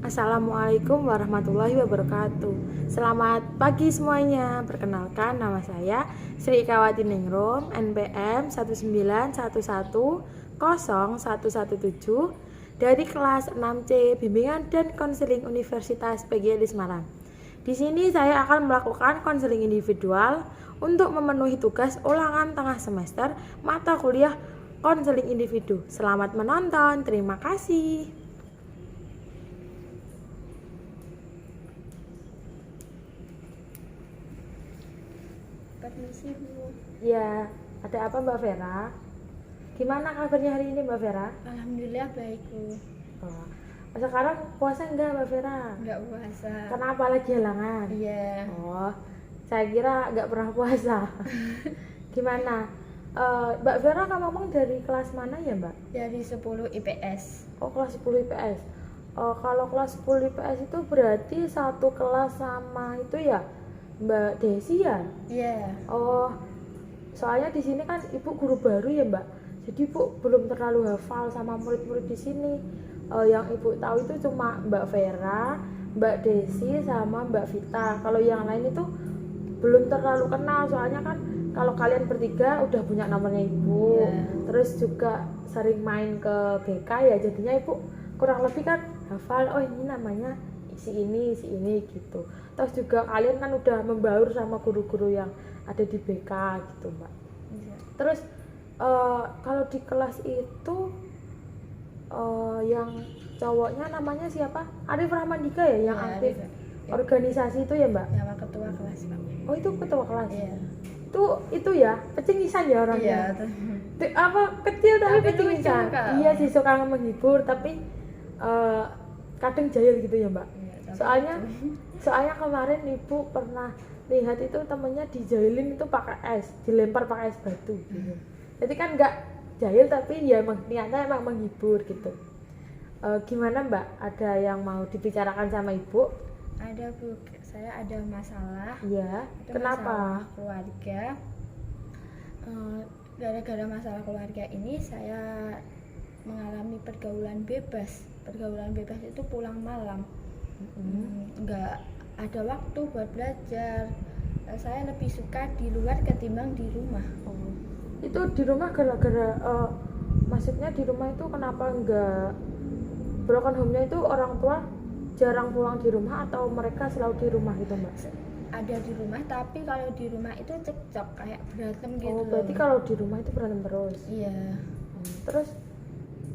Assalamualaikum warahmatullahi wabarakatuh. Selamat pagi semuanya. Perkenalkan, nama saya Sri Kawati Ningrum, NPM 191100117 dari kelas 6C Bimbingan dan Konseling Universitas PGRI Semarang. Di sini saya akan melakukan konseling individual untuk memenuhi tugas ulangan tengah semester mata kuliah konseling individu. Selamat menonton. Terima kasih. Permisi Bu. Ya, ada apa Mbak Vera? Gimana kabarnya hari ini Mbak Vera? Alhamdulillah baik Bu. Oh, sekarang puasa enggak Mbak Vera? Enggak puasa. Kenapa lagi halangan? Iya. Oh, saya kira enggak pernah puasa. Gimana? Mbak Vera ngomong dari kelas mana ya Mbak? Dari 10 IPS. Oh, kelas 10 IPS. Kalau kelas 10 IPS itu berarti satu kelas sama itu ya Mbak Desi ya? Iya. Oh, soalnya di sini kan ibu guru baru ya Mbak, jadi ibu belum terlalu hafal sama murid-murid di sini. Yang ibu tahu itu cuma Mbak Vera, Mbak Desi, sama Mbak Vita. Kalau yang lain itu belum terlalu kenal, soalnya kan kalau kalian bertiga udah punya nomornya ibu, terus juga sering main ke BK ya, jadinya ibu kurang lebih kan hafal. Oh ini namanya si ini gitu. Terus juga kalian kan udah membaur sama guru-guru yang ada di BK gitu Mbak. Iya. Terus kalau di kelas itu yang cowoknya namanya siapa? Arif Rahmandika ya yang Iya, aktif Arif. organisasi itu ya Mbak? Nama ketua kelas Pak. Oh itu ketua kelas. Iya. Itu ya pecengisan ya orangnya. Iya. Apa kecil tapi Tapi pecengisan. lucu, Kak. Iya sih, suka menghibur tapi kadang jahil gitu ya Mbak. Iya, tapi Soalnya kemarin ibu pernah lihat itu temennya dijailin itu pakai es, dilempar pakai es batu gitu. Jadi kan nggak jahil tapi ya niatnya emang menghibur gitu. Gimana Mbak, ada yang mau dibicarakan sama ibu? ada Bu, saya ada masalah. Iya. Itu Kenapa? masalah keluarga. Gara-gara masalah keluarga ini saya mengalami pergaulan bebas. Pergaulan bebas itu pulang malam. Nggak ada waktu buat belajar. Saya lebih suka di luar ketimbang di rumah. Oh, itu di rumah gara-gara maksudnya di rumah itu kenapa enggak broken home-nya itu orang tua jarang pulang di rumah atau mereka selalu di rumah gitu Mbak? Ada di rumah, tapi kalau di rumah itu cekcok kayak berantem gitu. Oh, berarti kalau di rumah itu berantem terus. Iya. Terus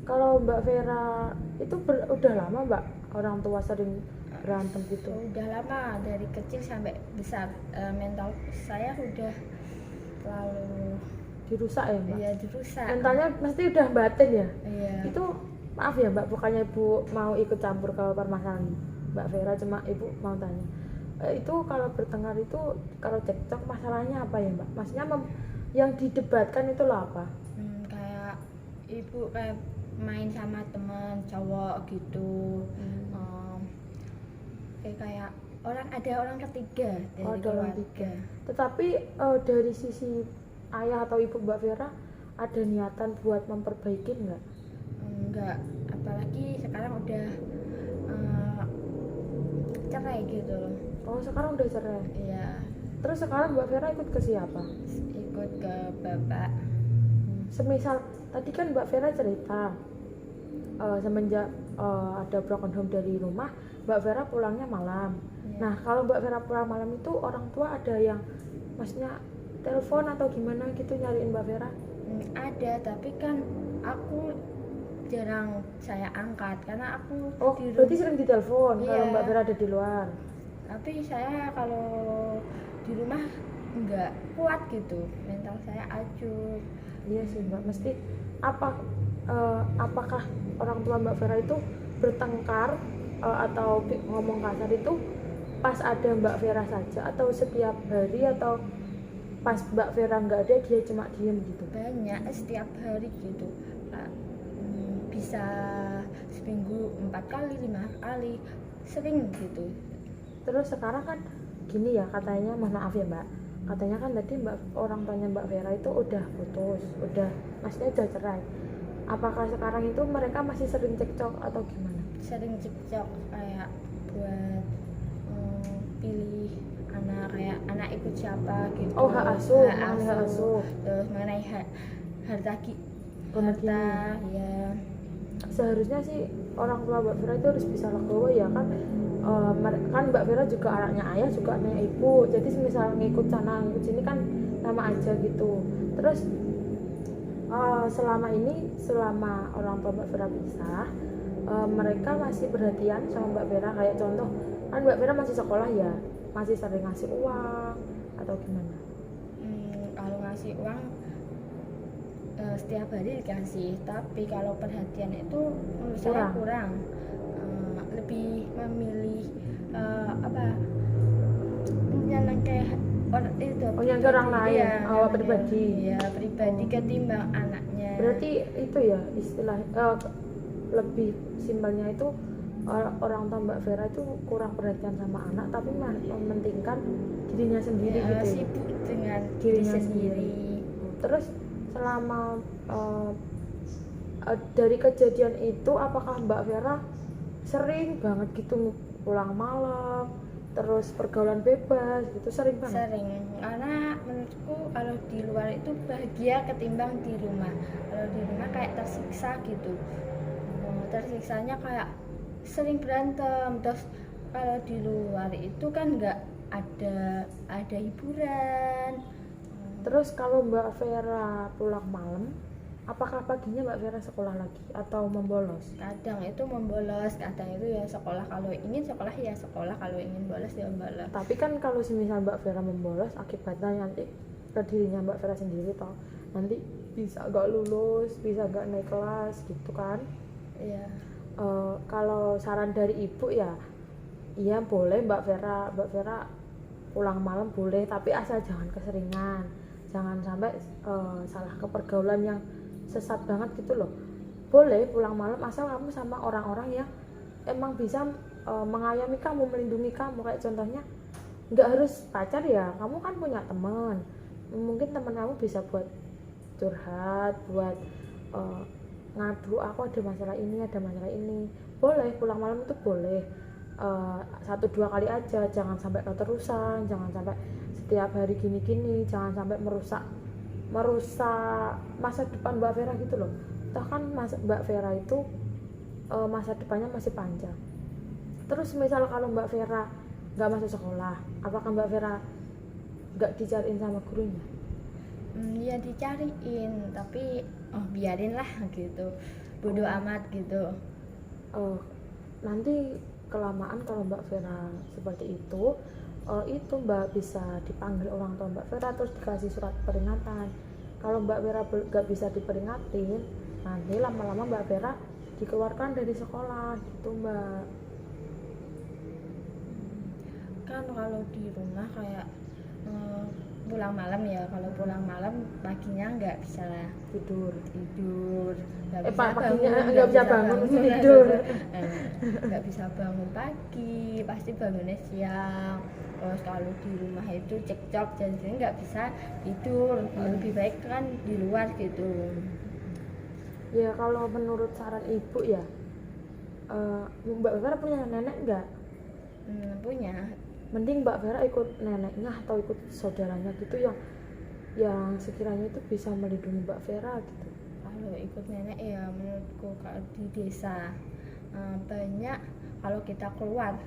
kalau Mbak Vera itu udah lama Mbak orang tua sering berantem gitu? Udah lama, dari kecil sampai besar. Mental saya udah terlalu Dirusak ya Mbak? ya dirusak. Mentalnya pasti udah batin ya? Iya. Itu maaf ya Mbak, bukannya Ibu mau ikut campur ke permasalahan Mbak Vera, cuma Ibu mau tanya. Itu kalau bertengkar itu, kalau cekcok masalahnya apa ya Mbak? Maksudnya yang didebatkan itu loh apa? Kayak ibu kayak main sama teman cowok gitu. Kayak ada orang ketiga dari Oh, ada orang keluarga. tiga. Tetapi dari sisi ayah atau ibu Mbak Vera ada niatan buat memperbaiki nggak? Enggak, apalagi sekarang udah cerai gitu loh. Oh, sekarang udah cerai. Iya, Terus sekarang Mbak Vera ikut ke siapa? ikut ke bapak. Semisal tadi kan Mbak Vera cerita semenjak ada broken home dari rumah, Mbak Vera pulangnya malam. Iya. Nah, kalau Mbak Vera pulang malam itu orang tua ada yang maksudnya telepon atau gimana gitu nyariin Mbak Vera? Ada, tapi kan aku jarang saya angkat karena aku Oh, di berarti sering ditelepon kalau Iya. Mbak Vera ada di luar. Tapi saya kalau di rumah nggak kuat gitu, mental saya acuh. Iya sih Mbak, mesti apakah orang tua Mbak Vera itu bertengkar atau ngomong kasar itu pas ada Mbak Vera saja atau setiap hari atau pas Mbak Vera nggak ada dia cuma diem gitu? Banyak, setiap hari gitu Pak. Bisa seminggu 4 kali 5 kali, sering gitu. Terus sekarang kan gini ya katanya, mohon maaf ya Mbak, katanya kan tadi orang tuanya Mbak Vera itu udah putus, maksudnya udah cerai. Apakah sekarang itu mereka masih sering cekcok atau gimana? sering cekcok kayak buat pilih anak, kayak anak ikut siapa gitu. Oh, hak asuh, mengenai hak asuh. Terus mengenai harta Bener harta gini. ya. Seharusnya sih orang tua Mbak Vera itu harus bisa legowo ya kan. Kan Mbak Vera juga anaknya ayah juga anaknya ibu, jadi misal ngikut sana ngikut sini kan sama aja gitu. Terus selama orang tua Mbak Vera pisah, mereka masih perhatian sama Mbak Vera. Kayak contoh kan Mbak Vera masih sekolah ya, masih sering ngasih uang atau gimana? Kalau ngasih uang setiap hari dikasih, tapi kalau perhatian itu menurut saya kurang. Lebih memilih yang kayak orang itu yang ke orang lain, ya, pribadi ya pribadi ketimbang anaknya. Berarti itu ya istilah lebih simpelnya itu orang tua Mbak Vera itu kurang perhatian sama anak, tapi mementingkan dirinya sendiri ya, gitu. Sibuk dengan dirinya sendiri. Terus selama dari kejadian itu, apakah Mbak Vera sering banget gitu pulang malam, terus pergaulan bebas gitu, sering banget? Sering, karena menurutku kalau di luar itu bahagia ketimbang di rumah. Kalau di rumah kayak tersiksa gitu, tersiksanya kayak sering berantem. Terus kalau di luar itu kan nggak ada hiburan. Terus kalau Mbak Vera pulang malam, apakah paginya Mbak Vera sekolah lagi atau membolos? Kadang itu membolos, kadang itu ya sekolah. Kalau ingin sekolah ya sekolah, kalau ingin bolos ya bolos. Tapi kan kalau semisal Mbak Vera membolos, akibatnya nanti ke dirinya Mbak Vera sendiri toh, nanti bisa gak lulus, bisa gak naik kelas gitu kan? Iya. Kalau saran dari ibu ya, iya boleh Mbak Vera pulang malam boleh, tapi asal jangan keseringan, jangan sampai salah ke pergaulan yang sesat banget gitu loh. Boleh pulang malam asal kamu sama orang-orang yang emang bisa mengayomi kamu, melindungi kamu. Kayak contohnya nggak harus pacar ya, kamu kan punya teman, mungkin teman kamu bisa buat curhat, buat ngadu, aku ada masalah ini, boleh pulang malam itu boleh. 1-2 kali aja, jangan sampai keterusan, jangan sampai setiap hari gini-gini, jangan sampai merusak masa depan Mbak Vera gitu loh. Toh kan Mbak Vera itu masa depannya masih panjang. Terus misal kalau Mbak Vera nggak masuk sekolah, apakah Mbak Vera nggak dicariin sama gurunya? Ya dicariin, tapi biarin lah gitu, bodo amat gitu. Nanti kelamaan kalau Mbak Vera seperti itu Mbak bisa dipanggil orang tua Mbak Vera, terus dikasih surat peringatan. Kalau Mbak Vera gak bisa diperingatin, nanti lama-lama Mbak Vera dikeluarkan dari sekolah gitu Mbak. Kan kalau di rumah kayak pulang malam ya, kalau pulang malam paginya nggak bisa lah tidur paginya nggak bisa bangun tidur. Nggak bisa bangun pagi, pasti bangunnya siang. Terus kalau di rumah itu cekcok, jadi nggak bisa tidur. Lebih baik kan di luar gitu. Ya kalau menurut saran ibu ya, Mbak Vera punya nenek nggak? Punya. Mending Mbak Vera ikut neneknya atau ikut saudaranya gitu yang sekiranya itu bisa melindungi Mbak Vera gitu. Kalau ikut nenek ya menurutku kalau di desa banyak, kalau kita keluar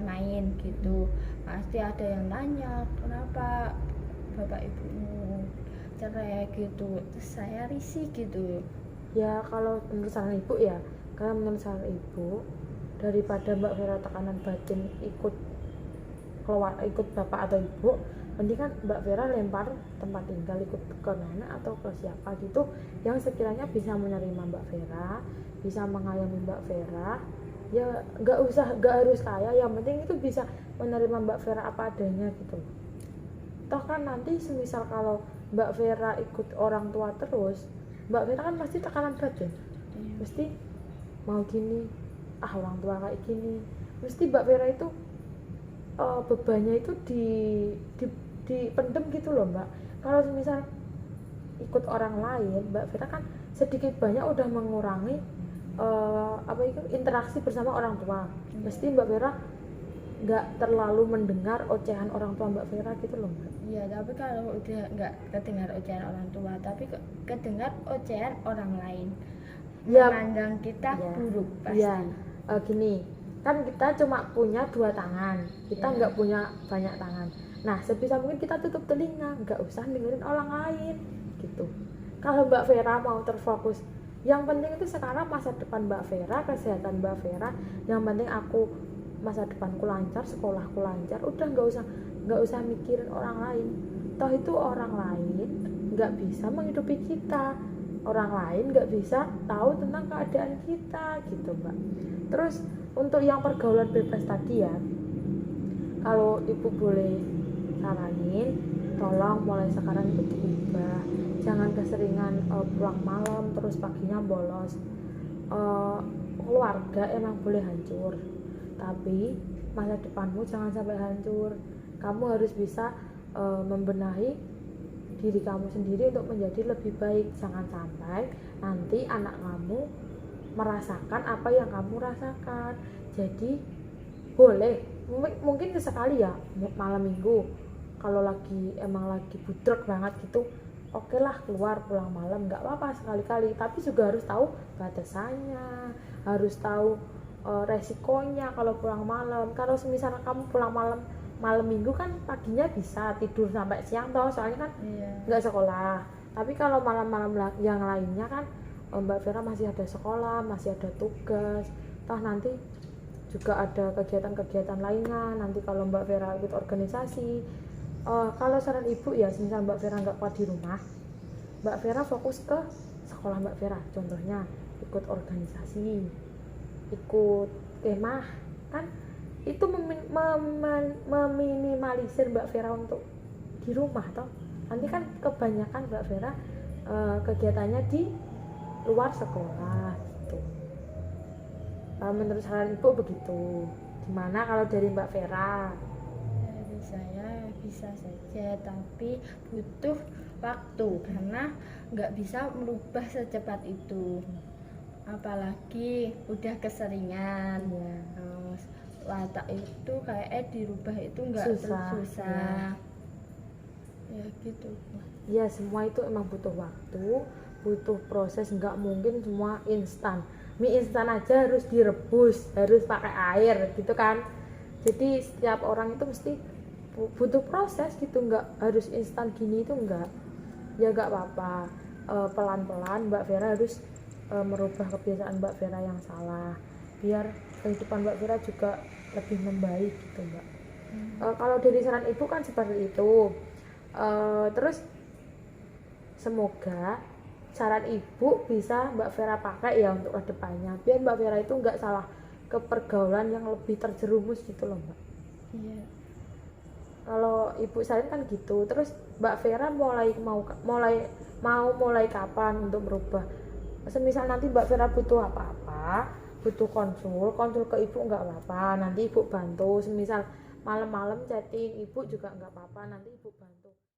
main gitu pasti ada yang nanya kenapa bapak ibumu cerai gitu, terus saya risih gitu. Ya kalau menurut saran ibu ya, karena menurut saran ibu, daripada Mbak Vera tekanan batin ikut bapak atau ibu, mendingan Mbak Vera lempar tempat tinggal, ikut ke nenek atau ke siapa gitu yang sekiranya bisa menerima Mbak Vera, bisa mengayomi Mbak Vera. Ya nggak harus kaya, yang penting itu bisa menerima Mbak Vera apa adanya gitu. Toh kan nanti semisal kalau Mbak Vera ikut orang tua terus, Mbak Vera kan pasti tekanan batin, pasti mau gini, orang tua kayak gini, mesti Mbak Vera itu bebannya itu dipendem gitu loh Mbak. Kalau misal ikut orang lain, Mbak Vera kan sedikit banyak udah mengurangi apa itu interaksi bersama orang tua. Iya. Mesti Mbak Vera nggak terlalu mendengar ocehan orang tua Mbak Vera gitu loh Mbak. Iya, tapi kalau udah nggak kedengar ocehan orang tua, tapi kedengar ocehan orang lain, Ya, memandang kita ya, buruk pasti. ya. Gini, kan kita cuma punya 2 tangan, kita Ya. nggak punya banyak tangan. Nah, sebisa mungkin kita tutup telinga, nggak usah dengerin orang lain gitu. Kalau Mbak Vera mau terfokus, yang penting itu sekarang masa depan Mbak Vera, kesehatan Mbak Vera, yang penting aku masa depanku lancar, sekolahku lancar, udah nggak usah mikirin orang lain. Toh itu orang lain nggak bisa menghidupi kita, orang lain nggak bisa tahu tentang keadaan kita gitu Mbak. Terus untuk yang pergaulan bebas tadi ya, kalau ibu boleh saranin, tolong mulai sekarang itu diubah, jangan keseringan pulang malam terus paginya bolos. Keluarga emang boleh hancur, tapi masa depanmu jangan sampai hancur. Kamu harus bisa membenahi diri kamu sendiri untuk menjadi lebih baik. Jangan sampai nanti anak kamu merasakan apa yang kamu rasakan. Jadi boleh mungkin sesekali ya, malam minggu kalau emang lagi budrek banget gitu, oke lah keluar pulang malam, nggak apa-apa sekali-kali, tapi juga harus tahu batasannya, harus tahu resikonya kalau pulang malam. Kalau misalnya kamu pulang malam minggu kan paginya bisa tidur sampai siang toh, soalnya kan Iya. nggak sekolah. Tapi kalau malam-malam yang lainnya kan Mbak Vera masih ada sekolah, masih ada tugas, toh nanti juga ada kegiatan-kegiatan lainnya. Nanti kalau Mbak Vera ikut organisasi, kalau saran ibu ya, misal Mbak Vera nggak kuat di rumah, Mbak Vera fokus ke sekolah Mbak Vera. Contohnya ikut organisasi, ikut kemah, kan itu meminimalisir Mbak Vera untuk di rumah toh. Nanti kan kebanyakan Mbak Vera kegiatannya di luar sekolah gitu. Menurut saran ibu begitu. Gimana kalau dari Mbak Vera? Dari saya bisa saja, tapi butuh waktu karena nggak bisa merubah secepat itu. Apalagi udah keseringan. Ya. Watak itu kayak dirubah itu nggak Susah, susah. Ya gitu. Ya semua itu emang butuh waktu, butuh proses, nggak mungkin semua instan. Mie instan aja harus direbus, harus pakai air gitu kan. Jadi setiap orang itu mesti butuh proses gitu, nggak harus instan gini itu enggak. Ya nggak apa-apa, pelan-pelan Mbak Vera harus merubah kebiasaan Mbak Vera yang salah, biar kehidupan Mbak Vera juga lebih membaik gitu Mbak. Kalau dari saran ibu kan seperti itu. Terus semoga saran ibu bisa Mbak Vera pakai ya untuk kedepannya, biar Mbak Vera itu nggak salah ke pergaulan yang lebih terjerumus gitu loh Mbak. Iya. Kalau ibu saran kan gitu. Terus Mbak Vera mau mulai kapan untuk berubah? Semisal nanti Mbak Vera butuh apa-apa, butuh konsul ke ibu nggak apa-apa, nanti ibu bantu. Semisal malam-malam chatting ibu juga nggak apa-apa, nanti ibu bantu.